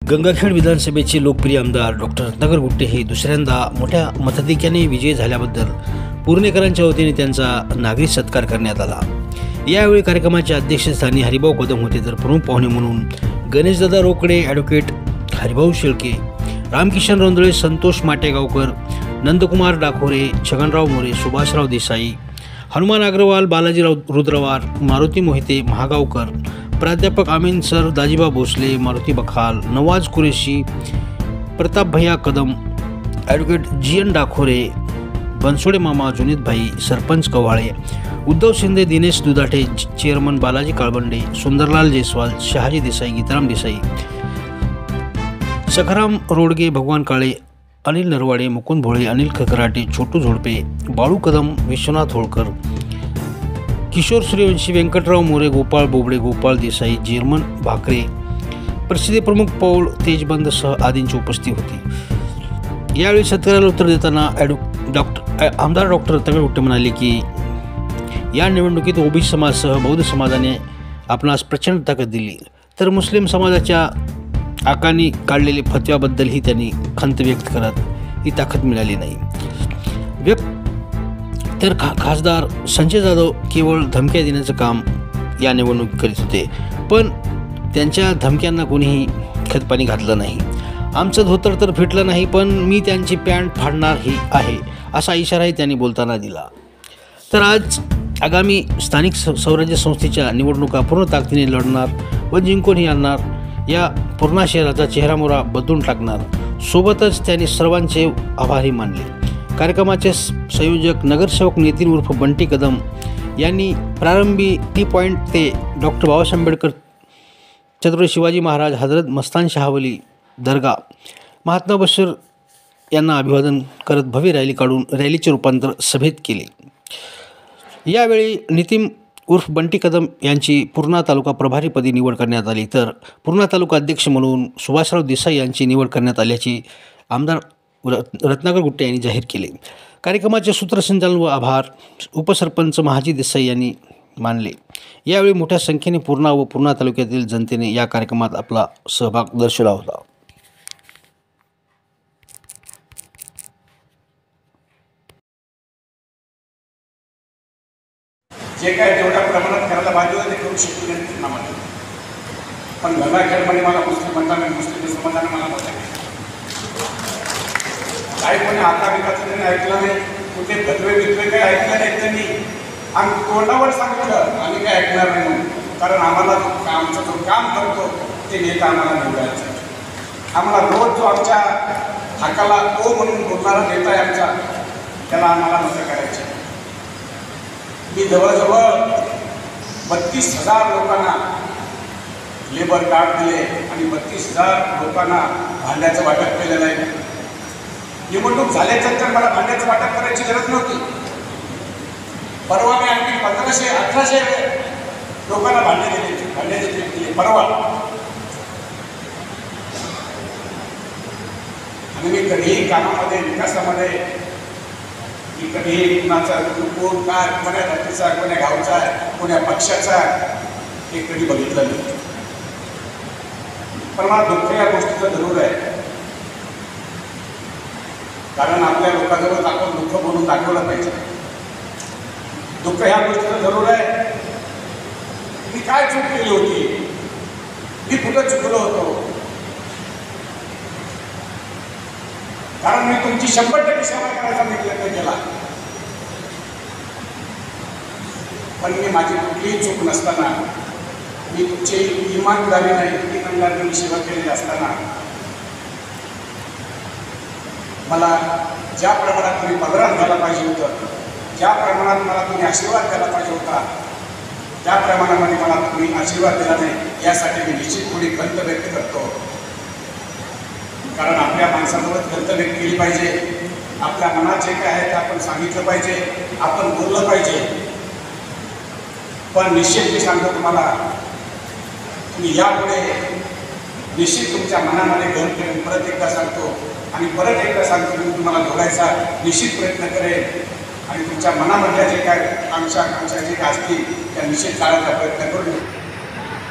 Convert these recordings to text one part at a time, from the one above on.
गंगाखेड विधानसभेचे लोकप्रिय आमदार डॉक्टर रत्नाकर गुट्टे हे दुसऱ्यांदा मोठ्या मताधिक्याने विजयी झाल्याबद्दल पुणेकरांच्या वतीने त्यांचा नागरिक सत्कार करण्यात आला। यावेळी कार्यक्रमाच्या अध्यक्षस्थानी हरिभाऊ कदम होते, तर प्रमुख पाहुणे म्हणून गणेशदादा रोकडे, ॲडव्होकेट हरिभाऊ शेळके, रामकिशन रोंदळे, संतोष माटेगावकर, नंदकुमार डाकोरे, छगनराव मोरे, सुभाषराव देसाई, हनुमान अग्रवाल, बालाजीराव रुद्रवार, मारुती मोहिते महागावकर, प्राध्यापक आमीन सर, दाजीबा भोसले, मारुती बखाल, नवाज कुरेशी, प्रताप भैया कदम, ॲडव्होकेट जी.एन. डाखोरे, बनसोडे मामा, जुनीत भाई, सरपंच कव्हाळे, उद्धव शिंदे, दिनेश दुधाटे, चेअरमन बालाजी काळबंडे, सुंदरलाल जयस्वाल, शहाजी देसाई, गीताराम देसाई, सखाराम रोडगे, भगवान काळे, अनिल नरवाडे, मुकुंद भोळे, अनिल खकराटे, छोटू झोडपे, बाळू कदम, विश्वनाथ होळकर, किशोर सूर्यवंशी, व्यंकटराव मोरे, गोपाळ बोबडे, गोपाळ देसाई, जर्मन भाकरे, प्रसिद्ध प्रमुख पौल तेजबंदसह आदींची उपस्थिती होती। यावेळी सत्काराला उत्तर देताना आमदार डॉक्टर रत्नाकर गुट्टे म्हणाले की या निवडणुकीत ओबीसी समाजासह बौद्ध समाजाने आपणास प्रचंड ताकद दिली, तर मुस्लिम समाजाच्या आकांनी काढलेले फतव्याबद्दलही त्यांनी खंत व्यक्त करत ही ताकद मिळाली नाही। तर खासदार संजय जाधव केवळ धमक्या देण्याचं काम या निवडणुकीत करीत होते, पण त्यांच्या धमक्यांना कोणीही खतपाणी घातलं नाही। आमचं धोतर तर फिटलं नाही, पण मी त्यांची पॅन्ट फाडणार ही आहे, असा इशाराही त्यांनी बोलताना दिला। तर आज आगामी स्थानिक स्वराज्य संस्थेच्या निवडणुका पूर्ण ताकदीने लढणार व जिंकूनही आणणार, या पूर्णा शहराचा चेहरामोहरा बदलून टाकणार। सोबतच त्यांनी सर्वांचे आभारही मानले। कार्यक्रमाचे संयोजक नगरसेवक नितीन उर्फ बंटी कदम यांनी प्रारंभी टी पॉईंट ते डॉक्टर बाबासाहेब आंबेडकर, छत्रपती शिवाजी महाराज, हजरत मस्तान शाहवली दर्गा, महात्मा बशीर यांना अभिवादन करत भव्य रॅली काढून रॅलीचे रूपांतर सभेत केले। यावेळी नितीन उर्फ बंटी कदम यांची पूर्णा तालुका प्रभारीपदी निवड करण्यात आली, तर पूर्णा तालुका अध्यक्ष म्हणून सुभाषराव देसाई यांची निवड करण्यात आल्याची आमदार रत्नाकर गुट्टे यांनी जाहीर केले। कार्यक्रमाचे सूत्रसंचालन व आभार उपसरपंच महाजी देसाई यांनी मानले। यावेळी मोठ्या संख्येने पूर्णा व पूर्णा तालुक्यातील जनतेने या कार्यक्रमात आपला सहभाग दर्शवला होता। जे काय जेवढ्या प्रमाणात करायला पाहिजे होतं ते करू शकतो नाही, पण गंगाखेडमध्ये मला मुस्लिम म्हणताना मुस्लिम समाजाने मला बघायचं काही कोणी आता विकास त्यांनी ऐकलं नाही, कुठे भद्वे विद्वे काही ऐकलं नाही त्यांनी, आणि तोंडावर सांगितलं आम्ही काय ऐकणार नाही म्हणून, कारण आम्हाला आमचं जो काम करतो ते नेता आम्हाला निवडायचं। आम्हाला रोज जो आमच्या हाकाला ओ म्हणून बोलणारा नेता आहे आमचा, त्याला आम्हाला मतं करायचे। मी जवळजवळ 32,000 लोकांना लेबर कार्ड दिले आणि 32,000 लोकांना भांड्याचं वाटप केलेलं आहे। निवडणूक झाल्यानंतर मला भांड्याचं वाटप करायची गरज नव्हती, परवा मी आणखी 1500-1800 लोकांना भांड्याचे दिले परवा। आणि मी कधीही कामामध्ये विकासामध्ये की कधीही कुणाचा कोण काय, कोण्या जातीचा, कोण्या गावचा, कोण्या पक्षाचा हे कधी बघितलं नाही, पण मला दुःख या गोष्टीचं जरूर आहे, कारण आपल्या लोकांजवळ आपण दुःख म्हणून दाखवलं पाहिजे। दुःख ह्या गोष्टीचं जरूर आहे मी काय चूक केली होती, मी कुठं चुकलो होतो, कारण मी तुमची 100% सेवा करायचा प्रयत्न केला, पण मी माझी कुठलीही चूक नसताना, मी तुमची इमानदारीने सेवा केलेली असताना मला ज्या प्रमाणात तुम्ही पदरात घ्यायला पाहिजे होतं, ज्या प्रमाणात मला तुम्ही आशीर्वाद द्यायला पाहिजे होता, त्या प्रमाणामध्ये मला तुम्ही आशीर्वाद दिला नाही, यासाठी मी निश्चित थोडी खंत व्यक्त करतो। कारण आपल्या माणसासोबत खंत व्यक्त केली पाहिजे, आपल्या मनात जे काय आहे ते आपण सांगितलं पाहिजे, आपण बोललं पाहिजे, पण निश्चित मी सांगतो तुम्हाला, तुम्ही यापुढे निश्चित तुमच्या मनामध्ये घर करून परत एकदा सांगतो आणि परत एकदा सांगतो मी तुम्हाला जोडायचा निश्चित प्रयत्न करेन, आणि तुमच्या मनामधल्या जे काय आकांक्षा जे काय असतील त्या निश्चित काढायचा प्रयत्न करून।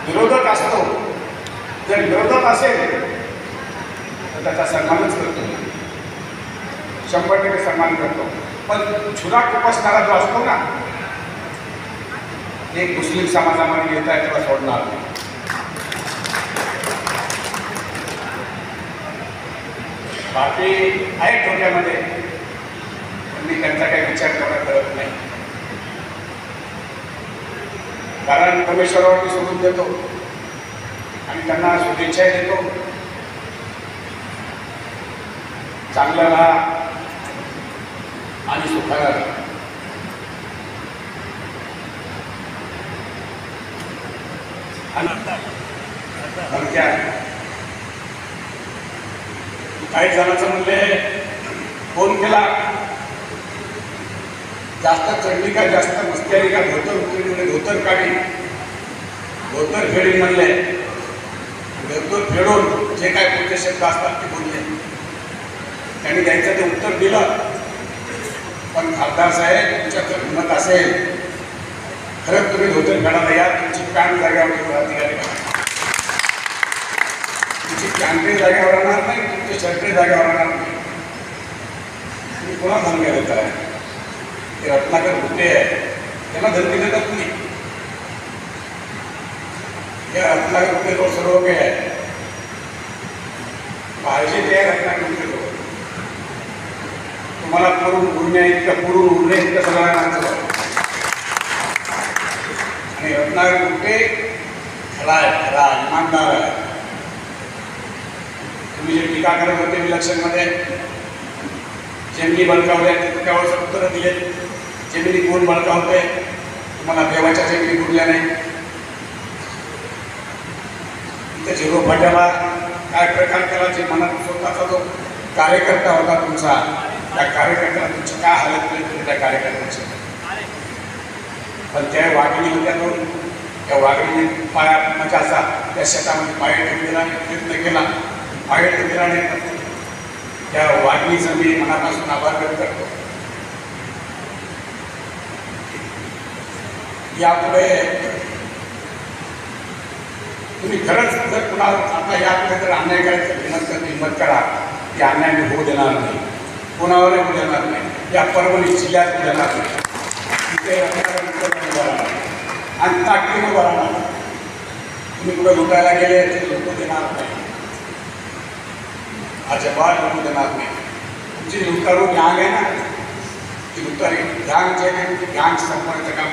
विरोधक असतो, जर विरोधक असेल त्याचा सन्मानच करतो, 100% सन्मान करतो. पण छुराक उपसणारा जो असतो ना, एक मुस्लिम समाजामध्ये येत आहे त्याला सोडणार नाही. बाकी आहेत डोक्यामध्ये, पण मी त्यांचा काही विचार करत नाही. कारण परमेश्वरावरती सोडून देतो आणि त्यांना शुभेच्छाही देतो. चांगलं राहा आणि सुखाला राहा. काही जणांचं म्हणले फोन केला, जास्त चढली का, जास्त मस्ती आली का, धोतर उतरी म्हणजे धोतर काढी, धोतर फेडी म्हणले. धोतर फेडून जे काय पुढचे शब्द असतात ते बोलले. त्यांनी द्यायचं ते उत्तर दिलं. पण खासदार साहेब, तुमच्या जर हिंमत असेल, खरंच तुम्ही धोतर फेडायला या. तुमची पॅन्ट जागेवर राहते, तुमची पॅन्टही जागेवर राहणार नाही, तुमचे शर्टही जागेवर राहणार नाही. तुम्ही कोणा धमक्या देताय? ते रत्नाकर गुट्टे आहे, त्यांना धमकी देतात तुम्ही. या रत्नाकर गुट्टेजवळ सर्व काही आहे, पाहिजे ते आहे रत्नाकर गुट्टेजवळ. तुम्हाला पुरून उडण्या इतकं, पुरून उडणे इतकं सगळं माणसं. आणि रत्नाकर गुट्टे खरा आहे, खरा इमानदार आहे. तुम्ही जे टीका करत होते इलेक्शनमध्ये, जमिनी बळकावल्या त्यावर उत्तरं दिले. जमिनी कोण बळकावते? तुम्हाला देवाच्या जमिनी बुडल्या नाही. इथे झिरो फाट्याला काय प्रकार केला, जे मनात स्वतःचा जो कार्यकर्ता होता तुमचा, त्या कार्यकर्त्याला तुमची काय हालत केली त्या कार्यकर्त्याची. पण त्या वाघिणी होत्या दोन, त्या वाघिणीने पाया म्हणजे असा त्या शेतामध्ये पाय ठेवलेला प्रयत्न केला, पाय ठेवलेला नाही. त्या वाघिणीचं मी मनापासून आभार व्यक्त करतो. यापुढे तुम्ही खरंच जर कुणाला आता यापुढे जर अन्याय करायचं हिंमत करा, की अन्याय मी होऊ देणार नाही, कोणावरही होऊ देणार नाही. या परभणी जिल्ह्यात होऊ देणार नाही. तिथे आणि ताकदीनं उभं राहणार. तुम्ही कुठं लुटायला गेले ते लुटू देणार नाही, अजिबात लुटू देणार नाही. तुमची लुटारू गँग आहे ना, ती लुटारी गँग जे गँग संपवण्याचं काम